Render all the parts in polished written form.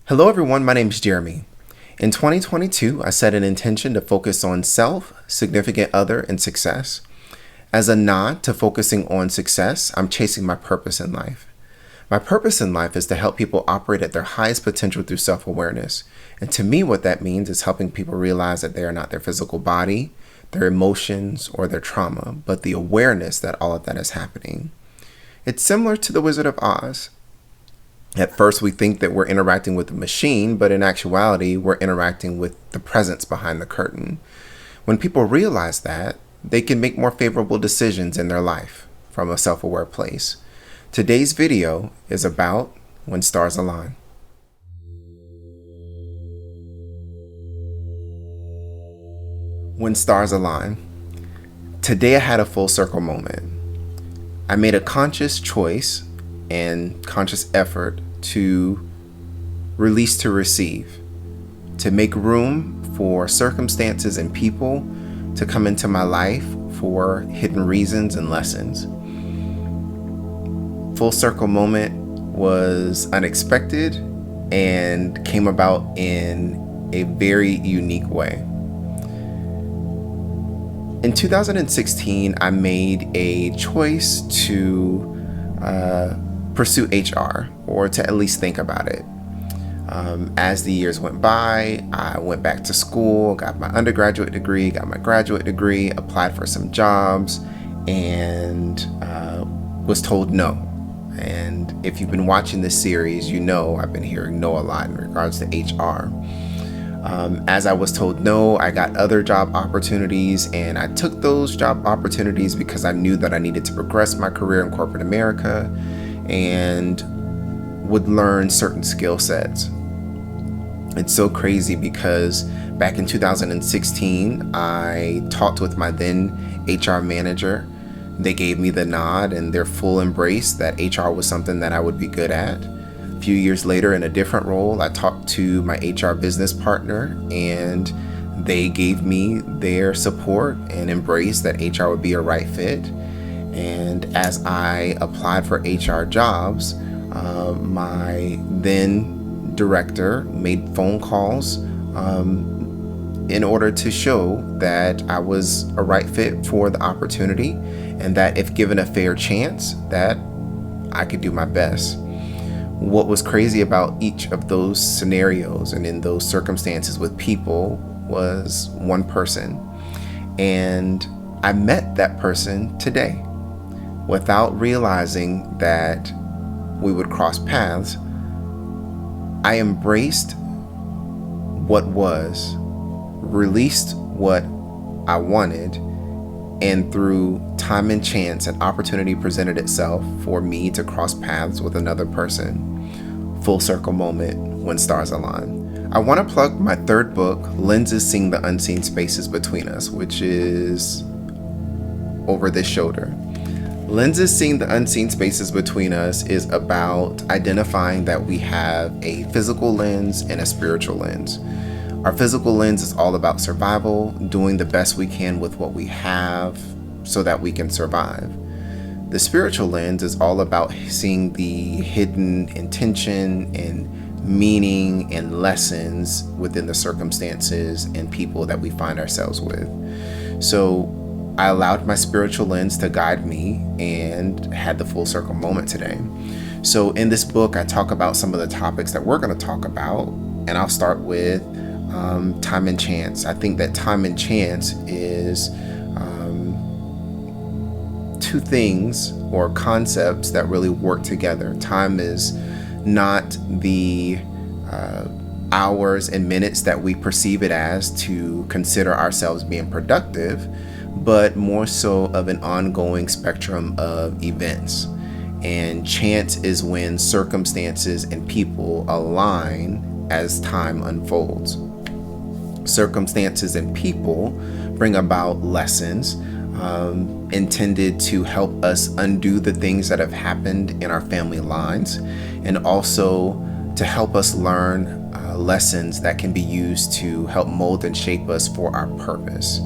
Hello everyone, my name is Jeremy. In 2022, I set an intention to focus on self, significant other, and success. As a nod to focusing on success, I'm chasing my purpose in life. My purpose in life is to help people operate at their highest potential through self-awareness. And to me, what that means is helping people realize that they are not their physical body, their emotions, or their trauma, but the awareness that all of that is happening. It's similar to the Wizard of Oz. At first, we think that we're interacting with a machine, but in actuality, we're interacting with the presence behind the curtain. When people realize that, they can make more favorable decisions in their life from a self-aware place. Today's video is about when stars align. When stars align. Today I had a full circle moment. I made a conscious choice and conscious effort to release to receive, to make room for circumstances and people to come into my life for hidden reasons and lessons. Full circle moment was unexpected and came about in a very unique way. In 2016, I made a choice to pursue HR, or to at least think about it. As the years went by, I went back to school, got my undergraduate degree, got my graduate degree, applied for some jobs, and was told no. And if you've been watching this series, you know I've been hearing no a lot in regards to HR. As I was told no, I got other job opportunities, and I took those job opportunities because I knew that I needed to progress my career in corporate America and would learn certain skill sets. It's so crazy because back in 2016, I talked with my then HR manager. They gave me the nod and their full embrace that HR was something that I would be good at. A few years later, in a different role, I talked to my HR business partner, and they gave me their support and embrace that HR would be a right fit. And as I applied for HR jobs, my then director made phone calls in order to show that I was a right fit for the opportunity, and that if given a fair chance, that I could do my best. What was crazy about each of those scenarios and in those circumstances with people was one person. And I met that person today without realizing that we would cross paths. I embraced what was, released what I wanted, and through time and chance, an opportunity presented itself for me to cross paths with another person. Full circle moment when stars align. I want to plug my third book, Lenses Seeing the Unseen Spaces Between Us, which is over this shoulder. Lenses Seeing the Unseen Spaces Between Us is about identifying that we have a physical lens and a spiritual lens. Our physical lens is all about survival, doing the best we can with what we have so that we can survive. The spiritual lens is all about seeing the hidden intention and meaning and lessons within the circumstances and people that we find ourselves with. So I allowed my spiritual lens to guide me and had the full circle moment today. So in this book, I talk about some of the topics that we're going to talk about, and I'll start with time and chance. I think that time and chance is two things or concepts that really work together. Time is not the hours and minutes that we perceive it as to consider ourselves being productive, but more so of an ongoing spectrum of events. And chance is when circumstances and people align as time unfolds. Circumstances and people bring about lessons intended to help us undo the things that have happened in our family lines, and also to help us learn lessons that can be used to help mold and shape us for our purpose.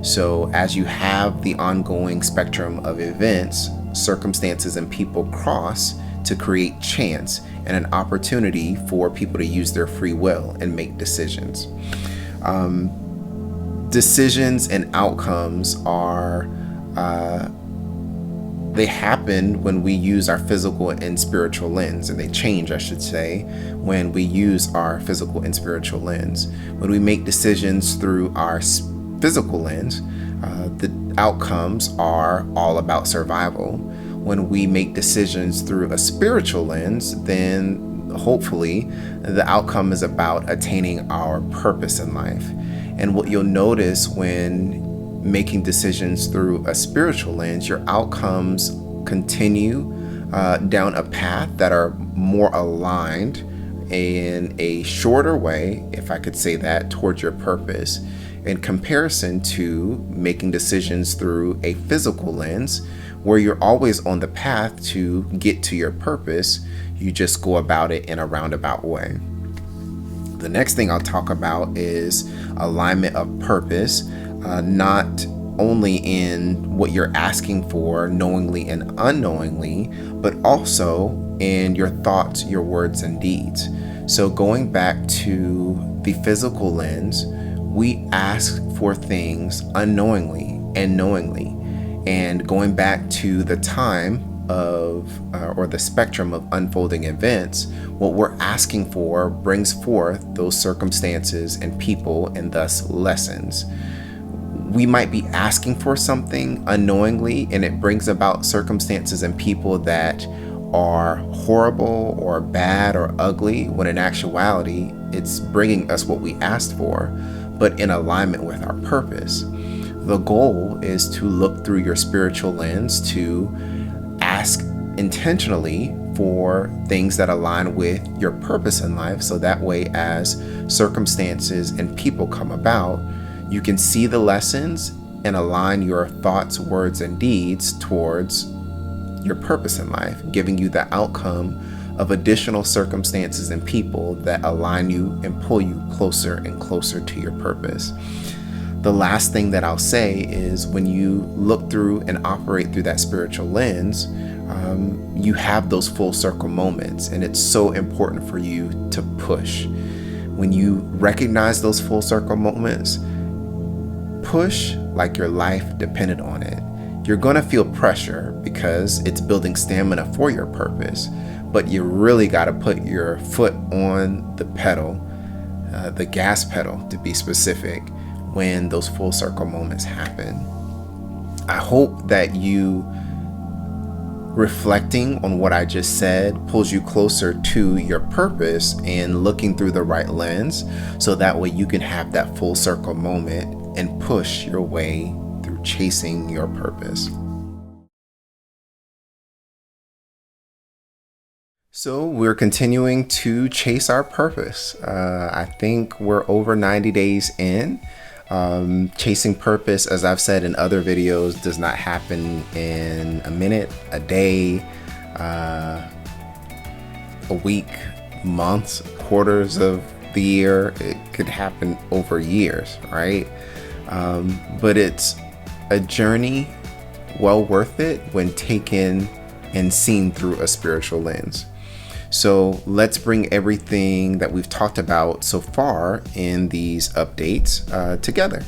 So as you have the ongoing spectrum of events, circumstances, and people cross to create chance and an opportunity for people to use their free will and make decisions. Decisions and outcomes are they happen when we use our physical and spiritual lens, and they change, I should say, when we use our physical and spiritual lens. When we make decisions through our physical lens, the outcomes are all about survival. When we make decisions through a spiritual lens, then hopefully the outcome is about attaining our purpose in life. And what you'll notice when making decisions through a spiritual lens, your outcomes continue down a path that are more aligned in a shorter way, if I could say that, towards your purpose, in comparison to making decisions through a physical lens, where you're always on the path to get to your purpose. You just go about it in a roundabout way. The next thing I'll talk about is alignment of purpose, not only in what you're asking for knowingly and unknowingly, but also in your thoughts, your words, and deeds. So going back to the physical lens, we ask for things unknowingly and knowingly. And going back to the time of or the spectrum of unfolding events, what we're asking for brings forth those circumstances and people, and thus lessons. We might be asking for something unknowingly, and it brings about circumstances and people that are horrible or bad or ugly, when in actuality it's bringing us what we asked for, but in alignment with our purpose. The goal is to look through your spiritual lens, to ask intentionally for things that align with your purpose in life, so that way as circumstances and people come about, you can see the lessons and align your thoughts, words, and deeds towards your purpose in life, giving you the outcome of additional circumstances and people that align you and pull you closer and closer to your purpose. The last thing that I'll say is, when you look through and operate through that spiritual lens, you have those full circle moments, and it's so important for you to push. When you recognize those full circle moments, push like your life depended on it. You're going to feel pressure because it's building stamina for your purpose, but you really got to put your foot on the pedal, the gas pedal to be specific, when those full circle moments happen. I hope that you reflecting on what I just said pulls you closer to your purpose and looking through the right lens, so that way you can have that full circle moment and push your way through chasing your purpose. So we're continuing to chase our purpose. I think we're over 90 days in. Chasing purpose, as I've said in other videos, does not happen in a minute, a day, a week, months, quarters of the year. It could happen over years, right? But it's a journey well worth it when taken and seen through a spiritual lens. So let's bring everything that we've talked about so far in these updates together.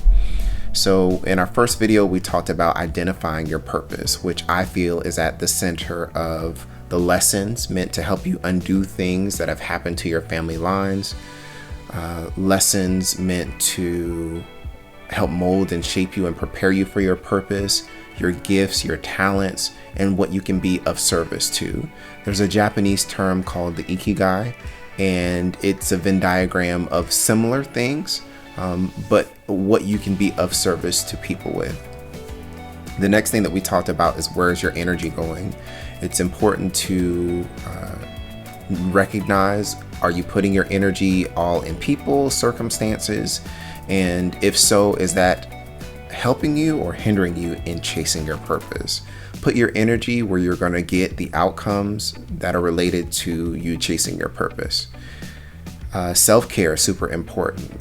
So in our first video, we talked about identifying your purpose, which I feel is at the center of the lessons meant to help you undo things that have happened to your family lines, lessons meant to help mold and shape you and prepare you for your purpose, your gifts, your talents, and what you can be of service to. There's a Japanese term called the ikigai, and it's a Venn diagram of similar things, but what you can be of service to people with. The next thing that we talked about is, where's your energy going? It's important to recognize, are you putting your energy all in people, circumstances? And if so, is that helping you or hindering you in chasing your purpose? Put your energy where you're going to get the outcomes that are related to you chasing your purpose. Self-care is super important.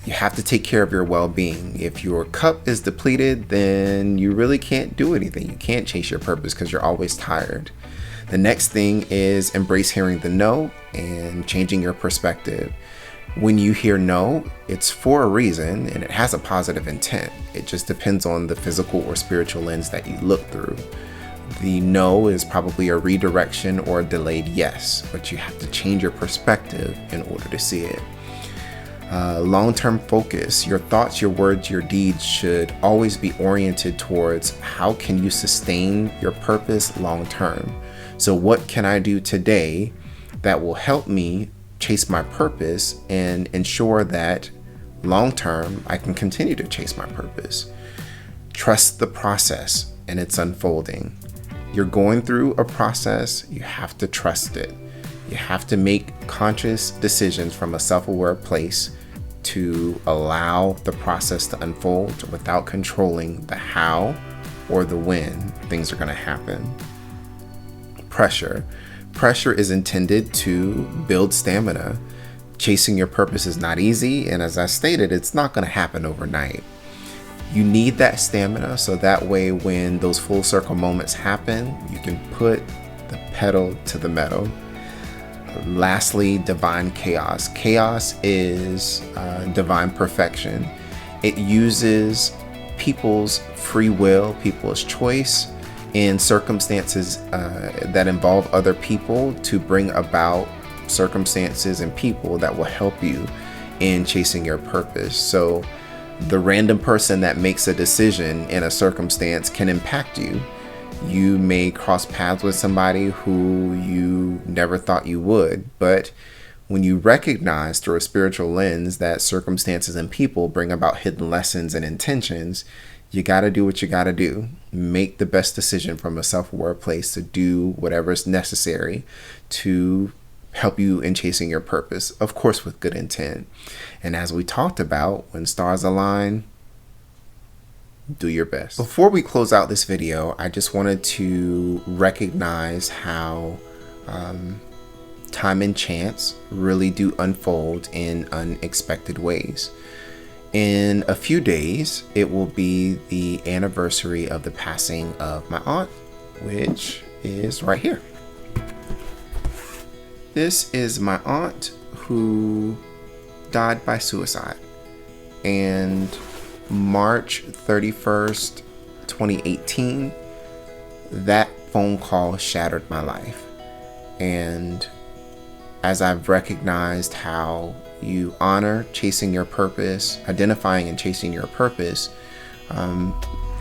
You have to take care of your well-being. If your cup is depleted, then you really can't do anything. You can't chase your purpose because you're always tired. The next thing is embrace hearing the no and changing your perspective. When you hear no, it's for a reason and it has a positive intent. It just depends on the physical or spiritual lens that you look through. The no is probably a redirection or a delayed yes, but you have to change your perspective in order to see it. Long-term focus. Your thoughts, your words, your deeds should always be oriented towards how can you sustain your purpose long-term. So what can I do today that will help me chase my purpose and ensure that long-term I can continue to chase my purpose? Trust the process and its unfolding. You're going through a process, you have to trust it. You have to make conscious decisions from a self-aware place to allow the process to unfold without controlling the how or the when things are going to happen. Pressure. Pressure is intended to build stamina. Chasing your purpose is not easy, and as I stated, it's not going to happen overnight. You need that stamina so that way when those full circle moments happen, you can put the pedal to the metal. Lastly, divine chaos. Chaos is divine perfection. It uses people's free will, people's choice in circumstances that involve other people to bring about circumstances and people that will help you in chasing your purpose. So the random person that makes a decision in a circumstance can impact you. You may cross paths with somebody who you never thought you would, but when you recognize through a spiritual lens that circumstances and people bring about hidden lessons and intentions, you got to do what you got to do. Make the best decision from a self-aware place to do whatever is necessary to help you in chasing your purpose, of course with good intent. And as we talked about, when stars align, do your best. Before we close out this video, I just wanted to recognize how time and chance really do unfold in unexpected ways. In a few days, it will be the anniversary of the passing of my aunt, which is right here. This is my aunt who died by suicide. And March 31st, 2018, that phone call shattered my life. And as I've recognized how you honor chasing your purpose, identifying and chasing your purpose,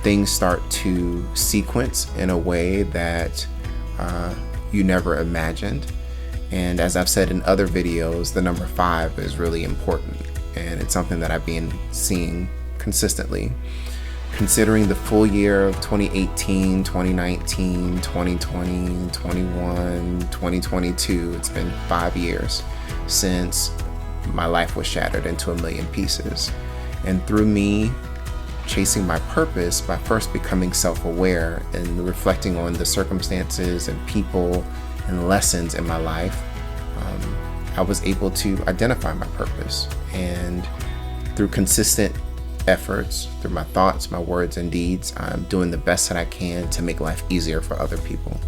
things start to sequence in a way that you never imagined. And as I've said in other videos, the number 5 is really important. And it's something that I've been seeing consistently. Considering the full year of 2018, 2019, 2020, 21, 2022, it's been 5 years since my life was shattered into a million pieces. And through me chasing my purpose by first becoming self-aware and reflecting on the circumstances and people and lessons in my life, I was able to identify my purpose. And through consistent efforts, through my thoughts, my words, and deeds, I'm doing the best that I can to make life easier for other people.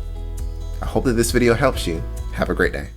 I hope that this video helps you. Have a great day.